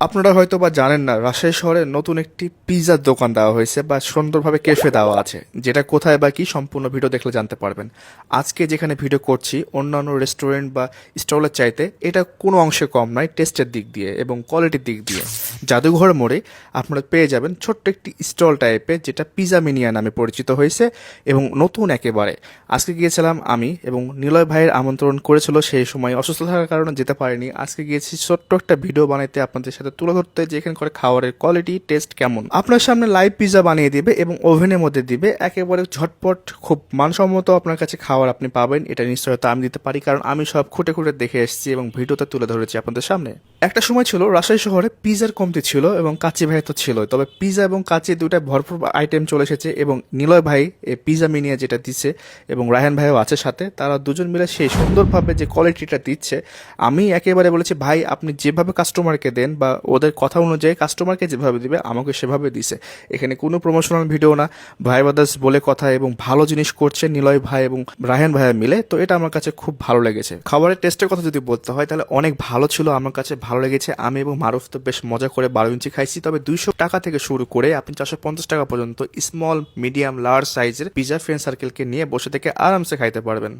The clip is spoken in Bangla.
আপনারা হয়তো বা জানেন না, রাজশাহী শহরে নতুন একটি পিৎজার দোকান দেওয়া হয়েছে বা সুন্দরভাবে ক্যাফে দেওয়া আছে, যেটা কোথায় বা কি সম্পূর্ণ ভিডিও দেখলে জানতে পারবেন। আজকে যেখানে ভিডিও করছি অন্যান্য রেস্টুরেন্ট বা স্টলের চাইতে এটা কোনো অংশে কম নয়, টেস্টের দিক দিয়ে এবং কোয়ালিটির দিক দিয়ে। জাদুঘর মোড়ে আপনারা পেয়ে যাবেন ছোট্ট একটি স্টল টাইপের, যেটা পিজা মিনিয়া নামে পরিচিত হয়েছে এবং নতুন একেবারে। আজকে গিয়েছিলাম আমি, এবং নিলয় ভাইয়ের আমন্ত্রণ করেছিল, সেই সময় অসুস্থ থাকার কারণে যেতে পারিনি। আজকে গিয়েছি ছোট্ট একটা ভিডিও বানাইতে, আপনাদের সাথে তুলে ধরতে যে এখানে করে খাবারের কোয়ালিটি টেস্ট কেমন। আপনার সামনে লাইভ পিজা বানিয়ে দিবে এবং ওভেনের মধ্যে দিবে, একেবারে ঝটপট, খুব মানসম্মত আপনার কাছে খাবার আপনি পাবেন। এটা নিশ্চয়তা আমি দিতে পারি, কারণ আমি সব খুঁটে খুঁটে দেখে এসেছি এবং ভিডিওতে তুলে ধরেছি আপনাদের সামনে। একটা সময় ছিল রাজশাহী শহরে পিজার কমতি ছিল এবং কাচ্চি ভাই তো ছিল, তবে পিজা এবং কাচ্চি দুইটা ভরপুর আইটেম চলে এসেছে। এবং নিলয় ভাই এই পিজা মিনিয়া যেটা দিচ্ছে, এবং রায়হান ভাইও আছে সাথে, তারা দুজন মিলে সেই সুন্দরভাবে যে কোয়ালিটিটা দিচ্ছে, আমি একেবারে বলেছি ভাই আপনি যেভাবে কাস্টমারকে দেন বা ওদের কথা অনুযায়ী কাস্টমারকে যেভাবে দিবে আমাকে সেভাবে দিছে। এখানে কোনো প্রমোশনাল ভিডিও না, ভাই ব্রাদার্স বলে কথা, এবং ভালো জিনিস করছে নিলয় ভাই এবং রায়হান ভাইয়া মিলে। তো এটা আমার কাছে খুব ভালো লেগেছে। খাবারের টেস্টের কথা যদি বলতে হয় তাহলে অনেক ভালো ছিল, আমার কাছে ভালো লেগেছে। আমি এবং মারুফ তো বেশ মজা করে 12 ইঞ্চি খাইছি। তবে 200 টাকা থেকে শুরু করে আপনি 450 টাকা পর্যন্ত স্মল, মিডিয়াম, লার্জ সাইজের পিজা ফ্রেন্ড সার্কেলকে নিয়ে বসে থেকে আরামসে খাইতে পারবেন।